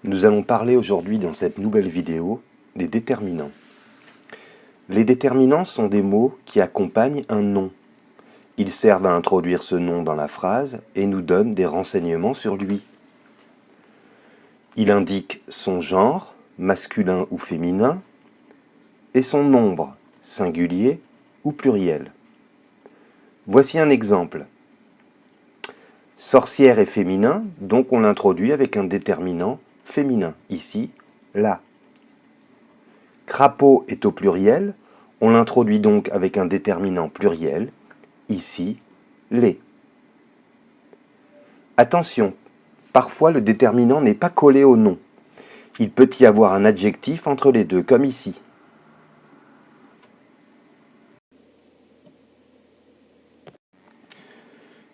Nous allons parler aujourd'hui dans cette nouvelle vidéo des déterminants. Les déterminants sont des mots qui accompagnent un nom. Ils servent à introduire ce nom dans la phrase et nous donnent des renseignements sur lui. Il indique son genre, masculin ou féminin, et son nombre, singulier ou pluriel. Voici un exemple. Sorcière est féminin, donc on l'introduit avec un déterminant féminin, ici, la. Crapaud est au pluriel, on l'introduit donc avec un déterminant pluriel, ici, les. Attention, parfois le déterminant n'est pas collé au nom. Il peut y avoir un adjectif entre les deux, comme ici.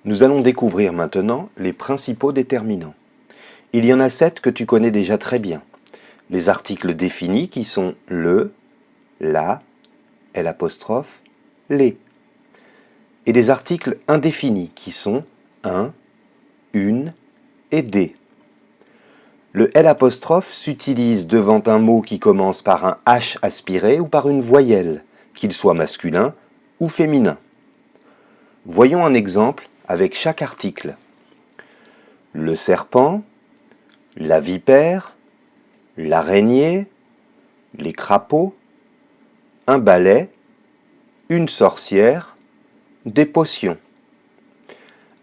Nous allons découvrir maintenant les principaux déterminants. Il y en a 7 que tu connais déjà très bien. Les articles définis qui sont le, la, l'apostrophe, les. Et les articles indéfinis qui sont un, une et des. Le L' s'utilise devant un mot qui commence par un H aspiré ou par une voyelle, qu'il soit masculin ou féminin. Voyons un exemple avec chaque article. Le serpent, la vipère, l'araignée, les crapauds, un balai, une sorcière, des potions.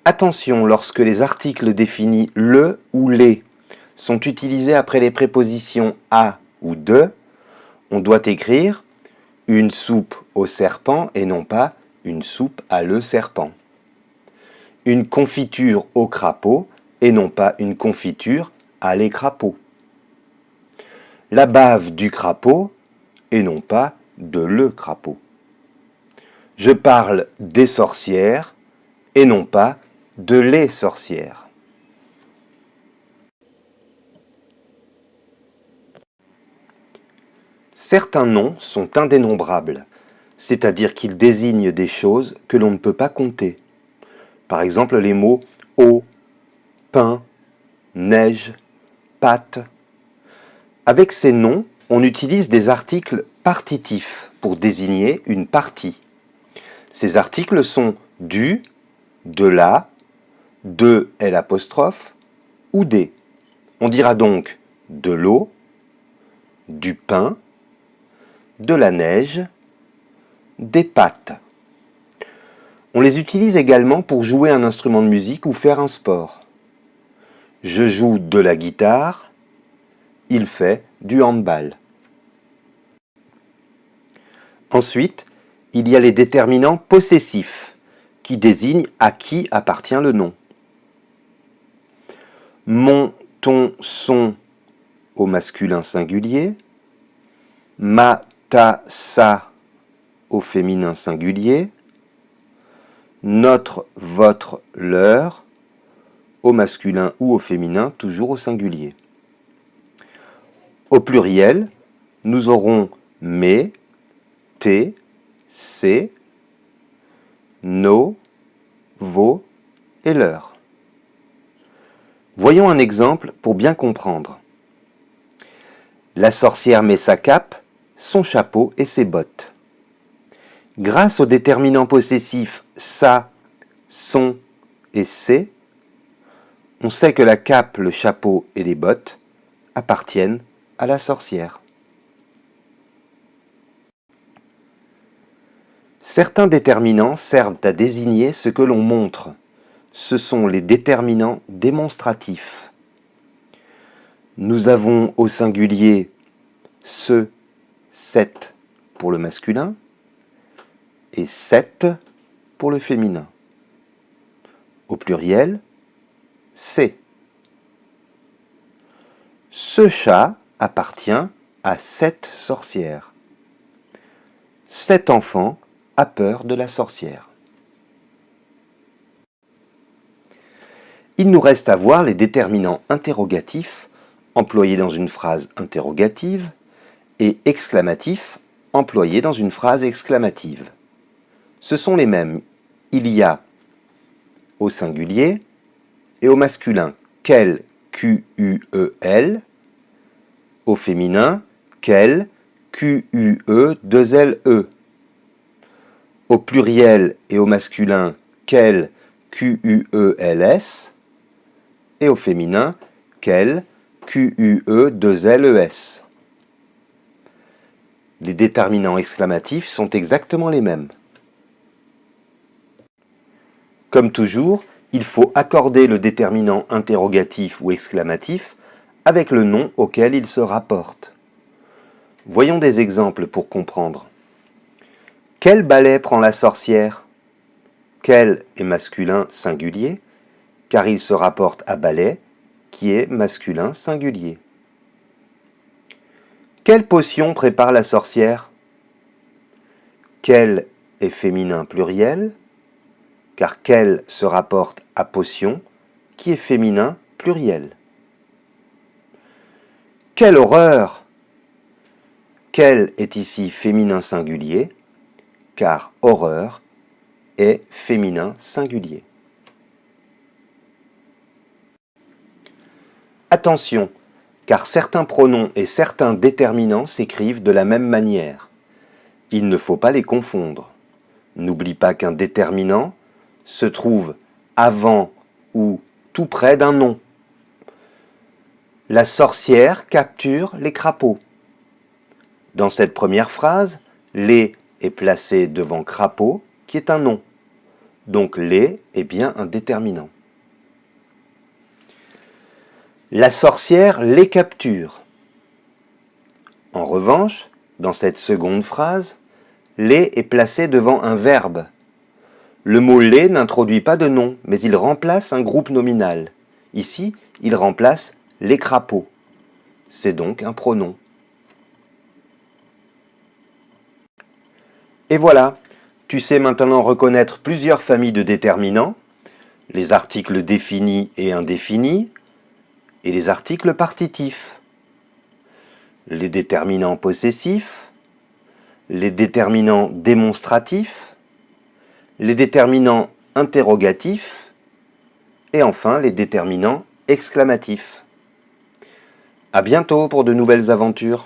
Attention, lorsque les articles définis le ou les sont utilisés après les prépositions à ou de, on doit écrire une soupe au serpent et non pas une soupe à le serpent. Une confiture au crapaud et non pas une confiture à les crapauds. La bave du crapaud et non pas de le crapaud. Je parle des sorcières et non pas de les sorcières. Certains noms sont indénombrables, c'est-à-dire qu'ils désignent des choses que l'on ne peut pas compter. Par exemple, les mots eau, pain, neige, pâte. Avec ces noms, on utilise des articles partitifs pour désigner une partie. Ces articles sont du, de la, de L' ou des. On dira donc de l'eau, du pain, de la neige, des pâtes. On les utilise également pour jouer un instrument de musique ou faire un sport. Je joue de la guitare, il fait du handball. Ensuite, il y a les déterminants possessifs, qui désignent à qui appartient le nom. Mon, ton, son au masculin singulier, ma, ta, sa au féminin singulier, notre, votre, leur au masculin ou au féminin, toujours au singulier. Au pluriel, nous aurons mes, tes, ses, nos, vos et leurs. Voyons un exemple pour bien comprendre. La sorcière met sa cape, son chapeau et ses bottes. Grâce aux déterminants possessifs sa, son et ses, on sait que la cape, le chapeau et les bottes appartiennent à la sorcière. Certains déterminants servent à désigner ce que l'on montre. Ce sont les déterminants démonstratifs. Nous avons au singulier ce, cette pour le masculin et cette pour le féminin. Au pluriel, c'est. Ce chat appartient à cette sorcière. Cet enfant a peur de la sorcière. Il nous reste à voir les déterminants interrogatifs employés dans une phrase interrogative et exclamatifs employés dans une phrase exclamative. Ce sont les mêmes. Il y a au singulier et au masculin quel, Q-U-E-L, Au féminin, quel, Q-U-E, 2-L-E. Au pluriel et au masculin, quel, Q-U-E-L-S. Et au féminin, quel, Q-U-E, 2-L-E-S. Les déterminants exclamatifs sont exactement les mêmes. Comme toujours, il faut accorder le déterminant interrogatif ou exclamatif avec le nom auquel il se rapporte. Voyons des exemples pour comprendre. Quel balai prend la sorcière? Quel est masculin singulier, car il se rapporte à balai, qui est masculin singulier. Quelle potion prépare la sorcière? Quel est féminin pluriel, car quel se rapporte à potion, qui est féminin pluriel. Quelle horreur! Quel est ici féminin singulier, car horreur est féminin singulier. Attention, car certains pronoms et certains déterminants s'écrivent de la même manière. Il ne faut pas les confondre. N'oublie pas qu'un déterminant se trouve avant ou tout près d'un nom. La sorcière capture les crapauds. Dans cette première phrase, les est placé devant crapaud, qui est un nom. Donc les est bien un déterminant. La sorcière les capture. En revanche, dans cette seconde phrase, les est placé devant un verbe. Le mot les n'introduit pas de nom, mais il remplace un groupe nominal. Ici, il remplace les crapauds. C'est donc un pronom. Et voilà, tu sais maintenant reconnaître plusieurs familles de déterminants, les articles définis et indéfinis, et les articles partitifs, les déterminants possessifs, les déterminants démonstratifs, les déterminants interrogatifs, et enfin les déterminants exclamatifs. À bientôt pour de nouvelles aventures.